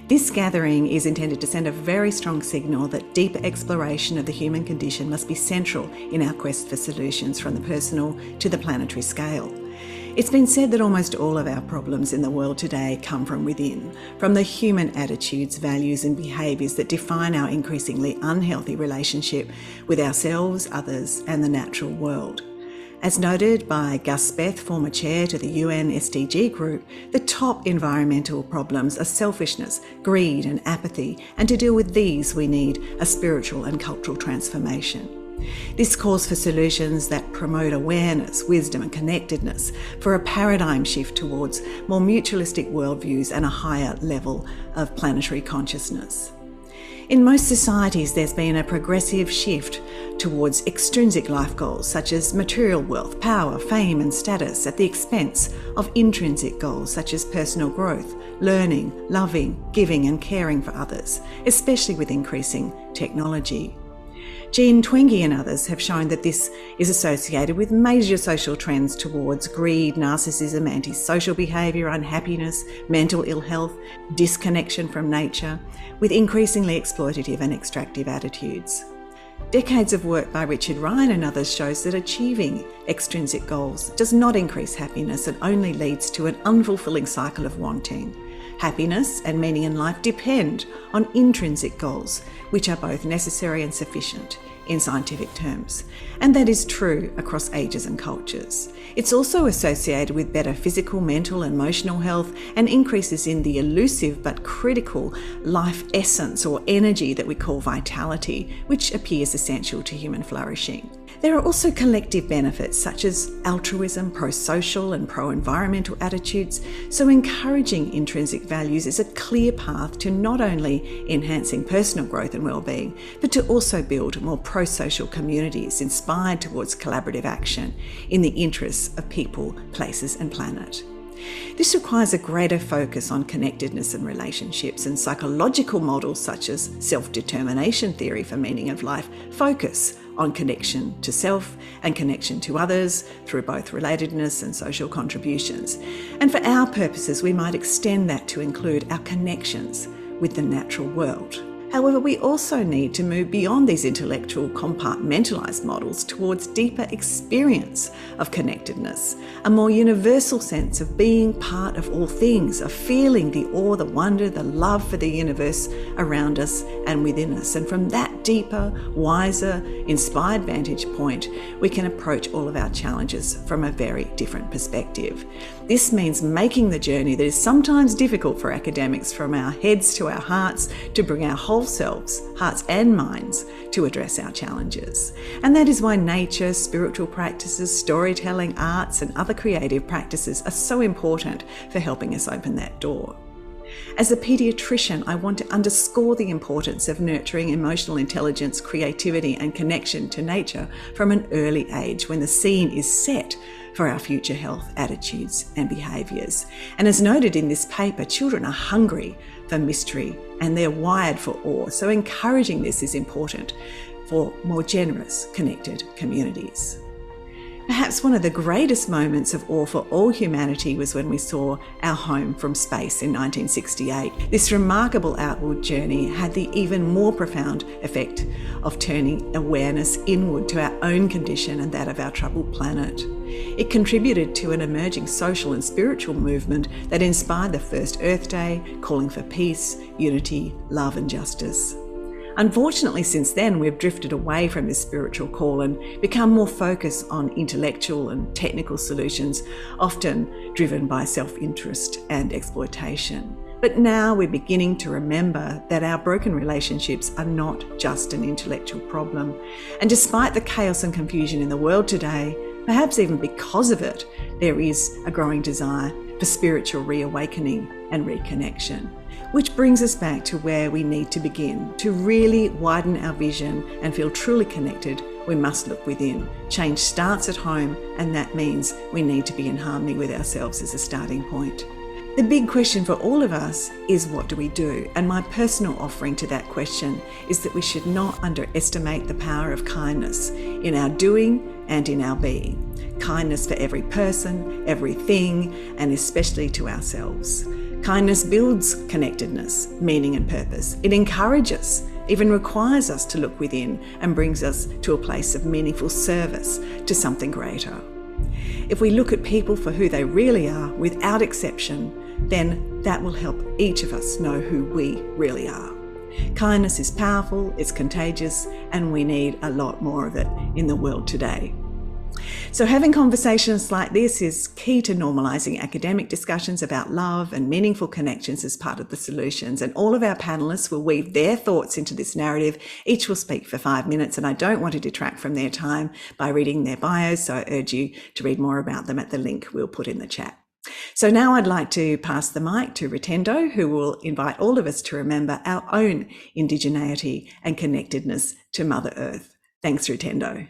This gathering is intended to send a very strong signal that deeper exploration of the human condition must be central in our quest for solutions from the personal to the planetary scale. It's been said that almost all of our problems in the world today come from within, from the human attitudes, values and behaviours that define our increasingly unhealthy relationship with ourselves, others and the natural world. As noted by Gus Speth, former chair to the UN SDG group, the top environmental problems are selfishness, greed and apathy, and to deal with these we need a spiritual and cultural transformation. This calls for solutions that promote awareness, wisdom and connectedness, for a paradigm shift towards more mutualistic worldviews and a higher level of planetary consciousness. In most societies, there's been a progressive shift towards extrinsic life goals such as material wealth, power, fame and status at the expense of intrinsic goals such as personal growth, learning, loving, giving and caring for others, especially with increasing technology. Jean Twenge and others have shown that this is associated with major social trends towards greed, narcissism, antisocial behaviour, unhappiness, mental ill health, disconnection from nature, with increasingly exploitative and extractive attitudes. Decades of work by Richard Ryan and others shows that achieving extrinsic goals does not increase happiness and only leads to an unfulfilling cycle of wanting. Happiness and meaning in life depend on intrinsic goals, which are both necessary and sufficient in scientific terms. And that is true across ages and cultures. It's also associated with better physical, mental, and emotional health and increases in the elusive but critical life essence or energy that we call vitality, which appears essential to human flourishing. There are also collective benefits such as altruism, prosocial and pro-environmental attitudes, so encouraging intrinsic values is a clear path to not only enhancing personal growth and well-being, but to also build more prosocial communities inspired towards collaborative action in the interests of people, places and planet. This requires a greater focus on connectedness and relationships, and psychological models such as self-determination theory for meaning of life focus on connection to self and connection to others through both relatedness and social contributions. And for our purposes, we might extend that to include our connections with the natural world. However, we also need to move beyond these intellectual compartmentalised models towards deeper experience of connectedness, a more universal sense of being part of all things, of feeling the awe, the wonder, the love for the universe around us and within us. And from that deeper, wiser, inspired vantage point, we can approach all of our challenges from a very different perspective. This means making the journey that is sometimes difficult for academics from our heads to our hearts to bring our whole selves, hearts and minds, to address our challenges. And that is why nature, spiritual practices, storytelling, arts and other creative practices are so important for helping us open that door. As a paediatrician, I want to underscore the importance of nurturing emotional intelligence, creativity and connection to nature from an early age when the scene is set for our future health attitudes and behaviours. And as noted in this paper, children are hungry for mystery and they're wired for awe. So encouraging this is important for more generous, connected communities. Perhaps one of the greatest moments of awe for all humanity was when we saw our home from space in 1968. This remarkable outward journey had the even more profound effect of turning awareness inward to our own condition and that of our troubled planet. It contributed to an emerging social and spiritual movement that inspired the first Earth Day, calling for peace, unity, love and justice. Unfortunately, since then, we've drifted away from this spiritual call and become more focused on intellectual and technical solutions, often driven by self-interest and exploitation. But now we're beginning to remember that our broken relationships are not just an intellectual problem. And despite the chaos and confusion in the world today, perhaps even because of it, there is a growing desire for spiritual reawakening and reconnection. Which brings us back to where we need to begin. To really widen our vision and feel truly connected, we must look within. Change starts at home, and that means we need to be in harmony with ourselves as a starting point. The big question for all of us is, what do we do? And my personal offering to that question is that we should not underestimate the power of kindness in our doing and in our being. Kindness for every person, everything, and especially to ourselves. Kindness builds connectedness, meaning and purpose. It encourages, even requires us to look within and brings us to a place of meaningful service to something greater. If we look at people for who they really are, without exception, then that will help each of us know who we really are. Kindness is powerful, it's contagious, and we need a lot more of it in the world today. So having conversations like this is key to normalising academic discussions about love and meaningful connections as part of the solutions. And all of our panellists will weave their thoughts into this narrative. Each will speak for 5 minutes, and I don't want to detract from their time by reading their bios, so I urge you to read more about them at the link we'll put in the chat. So now I'd like to pass the mic to Rutendo, who will invite all of us to remember our own indigeneity and connectedness to Mother Earth. Thanks, Rutendo.